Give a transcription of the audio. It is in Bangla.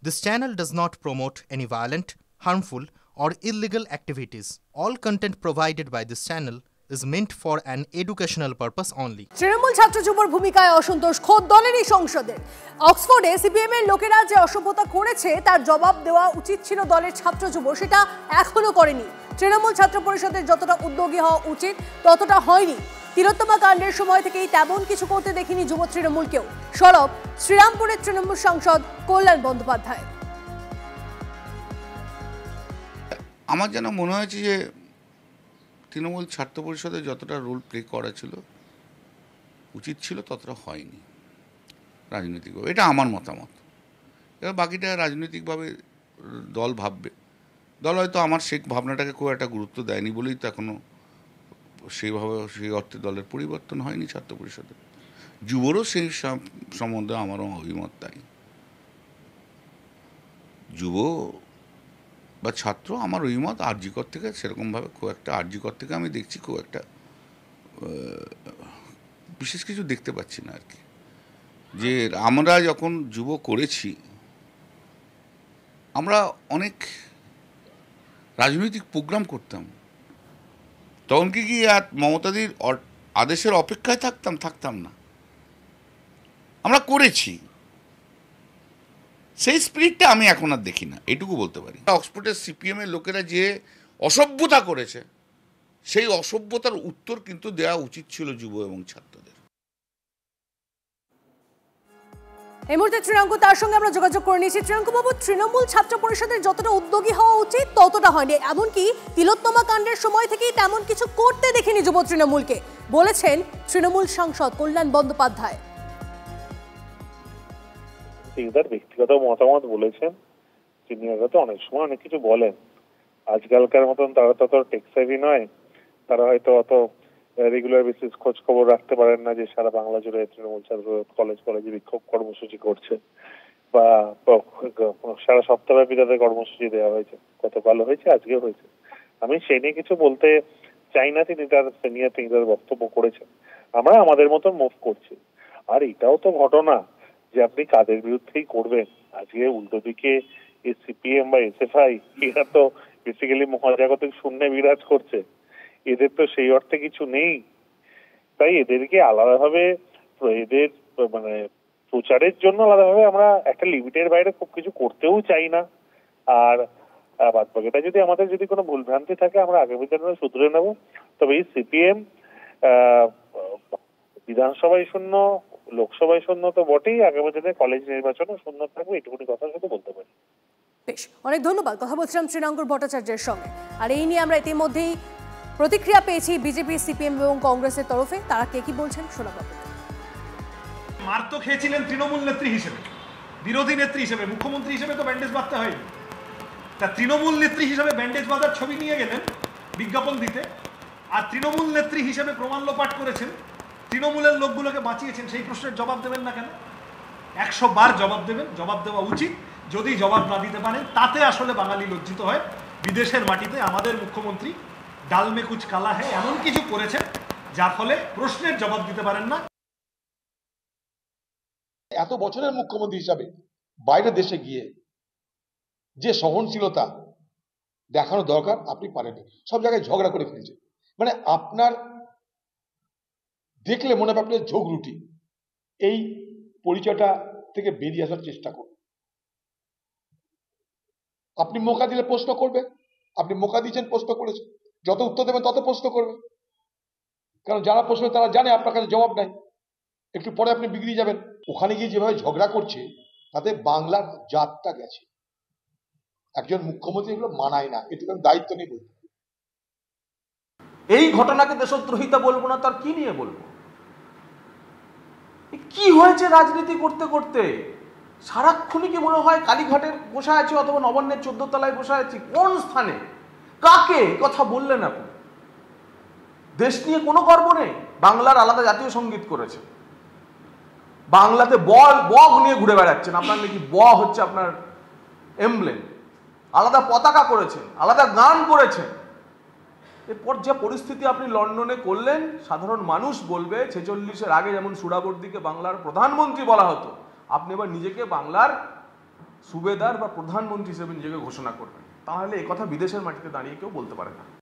This channel does not promote any violent, harmful, or illegal activities. All content provided by this channel is meant for an educational purpose only. Trinamool ছাত্র যুবর ভূমিকায় অসন্তোষ খোদ দলেরই সংসদে। অক্সফোর্ডে সিপিএম এর লোকেরা যে অসভ্যতা করেছে তার জবাব দেওয়া উচিত ছিল দলের ছাত্র যুব, সেটা এখনো করেনি। তৃণমূল ছাত্র পরিষদের যতটা উদ্যোগী হওয়া উচিত ততটা হয়নি। তিলোত্তমা কাণ্ডের সময় থেকেই তেমন কিছু করতে দেখিনি যুব তৃণমূলকেও। সরব শ্রীরামপুরের তৃণমূল সাংসদ কল্যাণ বন্দ্যোপাধ্যায়। আমার যেন মনে হয়েছে যে তৃণমূল ছাত্র পরিষদে যতটা রোল প্লে করা ছিল উচিত ছিল ততটা হয়নি রাজনৈতিকভাবে। এটা আমার মতামত। এবার বাকিটা রাজনৈতিকভাবে দল ভাববে। দল হয়তো আমার সেই ভাবনাটাকে খুব একটা গুরুত্ব দেয়নি বলেই তো এখনও সেইভাবে সেই অর্থে দলের পরিবর্তন হয়নি ছাত্র পরিষদে। যুবরও সেই সম্বন্ধে আমারও অভিমত তাই। যুব বা ছাত্র আমার অভিমত আরজিকর থেকে সেরকমভাবে খুব একটা আরজিকর থেকে আমি দেখছি খুব একটা বিশেষ কিছু দেখতে পাচ্ছি না আর কি। যে আমরা যখন যুব করেছি আমরা অনেক রাজনৈতিক প্রোগ্রাম করতাম, তখন কি আর মমতাদির আদেশের অপেক্ষায় থাকতাম না। আমরা করেছি, সেই স্পিরিটটা আমি এখন আর দেখি না, এটুকু বলতে পারি। অক্সফোর্ডের সিপিএমের লোকেরা যে অসভ্যতা করেছে সেই অসভ্যতার উত্তর কিন্তু দেওয়া উচিত ছিল যুব এবং ছাত্রদের। এই মুহূর্তে তৃণাঙ্কু, তার সঙ্গে আমরা যোগাযোগ করে নিয়েছি। তৃণাঙ্কু বাবু, তৃণমূল ছাত্র পরিষদের যতটা উদ্যোগী হওয়া উচিত ততটা হয়নি, এমনকি তিলোত্তমা কাণ্ডের সময় থেকেই তেমন কিছু করতে দেখিনি যুব তৃণমূলকে, বলেছেন তৃণমূল সাংসদ কল্যাণ বন্দ্যোপাধ্যায়। তার ব্যক্তিগত মতামত বলেছেন, তিনি হয়তো অনেক সময় অনেক কিছু বলেন। আজকালকার মতন তারা তত টেকসেভি নয়, তারা হয়তো অত রেগুলার বেসিস খোঁজ খবর রাখতে পারেন না যে সারা বাংলা জুড়ে তৃণমূল ছাত্র কলেজে বিক্ষোভ কর্মসূচি করছে বা সারা সপ্তাহব্যাপী তাদের কর্মসূচি দেওয়া হয়েছে। গতকালও হয়েছে, আজকেও হয়েছে। আমি সেই নিয়ে কিছু বলতে চাই না, তিনি তার বক্তব্য করেছেন। আমরা আমাদের মতন মুভ করছি। আর এটাও তো ঘটনা যে আপনি কাদের বিরুদ্ধেই করবেন। আজকে উল্টো দিকে সিপিএম বা এসএফআই এরা তো বেসিক্যালি মহাজাগতিক শূন্যে বিরাজ করছে, এদের তো সেই অর্থে কিছু নেই। তাই এদেরকে আলাদাভাবে এদের মানে প্রচারের জন্য আলাদাভাবে আমরা একটা লিমিটের বাইরে খুব কিছু করতেও চাই না। আর বাদ বাকিটা যদি আমাদের যদি কোনো ভুলভ্রান্তি থাকে আমরা আগামী দিনে শুধরে নেব। তবে এই সিপিএম বিধানসভায় শূন্য, লোকসভায় শূন্য তো বটেই, আগামী দিনে কলেজ নির্বাচনে শূন্য থাকবে, এটুকুনি কথা শুধু বলতে পারি। বেশ, অনেক ধন্যবাদ। কথা বলছিলাম তৃণাঙ্কুর ভট্টাচার্যের সঙ্গে। আর এই নিয়ে আমরা ইতিমধ্যেই প্রতিক্রিয়া পেয়েছি বিজেপি, সিপিএম এবং কংগ্রেসের তরফে। তারা কে কি বলছেন শোনাব। মার তো খেয়েছিলেন তৃণমূল নেত্রী হিসেবে, বিরোধী নেত্রী হিসেবে, মুখ্যমন্ত্রী হিসেবে তো ব্যান্ডেজ বাঁধতে হয়নি। তা তৃণমূল নেত্রী হিসেবে ব্যান্ডেজ বাঁধার ছবি নিয়ে গেলেন বিজ্ঞাপন দিতে, আর তৃণমূল নেত্রী হিসেবে প্রমাণ লোপাট করেছেন, তৃণমূলের লোকগুলোকে বাঁচিয়েছেন। সেই প্রশ্নের জবাব দেবেন না কেন? 100 বার জবাব দেবেন, জবাব দেওয়া উচিত। যদি জবাব না দিতে পারেন তাতে আসলে বাঙালি লজ্জিত হয়। বিদেশের মাটিতে আমাদের মুখ্যমন্ত্রী ডাল মে কুচ কালা হ্যায় এমন কিছু করেছেন যার ফলে প্রশ্নের জবাব দিতে পারেন না। এত বছরের মুখ্যমন্ত্রী হিসাবে বাইরে দেশে গিয়ে যে সহনশীলতা দেখানো দরকার আপনি পারেননি, সব জায়গায় ঝগড়া করে ফেলেছে। মানে আপনার দেখলে মনে হবে আপনি ঝগড়ুটি। এই পরিচয়টা থেকে বেরিয়ে আসার চেষ্টা করুন। আপনি মোকা দিলে প্রশ্ন করবে, আপনি মোকা দিয়েছেন, প্রশ্ন করেছেন, যত উত্তর দেবেন তত প্রশ্ন করবে, কারণ যারা প্রশ্ন তারা জানে আপনার কাছে জবাব নাই। একটু পরে আপনি বিগড়ে যাবেন। ওখানে গিয়ে যেভাবে ঝগড়া করছে তাতে বাংলার জাতটা গেছে। একজন মুখ্যমন্ত্রী এগুলো মানায় না, এটুকু দায়িত্ব নেই বলতে। এই ঘটনাকে দেশদ্রোহিতা বলবো না, তার কি নিয়ে বলবো? কি হয়েছে রাজনীতি করতে করতে? সারাক্ষণই কি মনে হয় কালীঘাটের বসে আছি অথবা নবান্নের 14 তলায় বসে আছি? কোন স্থানে কাকে কথা বললেন আপনি? দেশ নিয়ে কোনো গর্ব নেই। বাংলার আলাদা জাতীয় সঙ্গীত করেছে, বাংলাতে বগ নিয়ে ঘুরে বেড়াচ্ছেন, আপনার নাকি ব হচ্ছে আপনার এমব্লেম। আলাদা পতাকা করেছেন, আলাদা গান করেছেন। এরপর যে পরিস্থিতি আপনি লন্ডনে করলেন, সাধারণ মানুষ বলবে 46-এর আগে যেমন সুরাবর্দিকে বাংলার প্রধানমন্ত্রী বলা হতো, আপনি এবার নিজেকে বাংলার সুবেদার বা প্রধানমন্ত্রী হিসেবে নিজেকে ঘোষণা করবেন, তাহলে এই কথা বিদেশের মাটিতে দাঁড়িয়ে কেউ বলতে পারে না।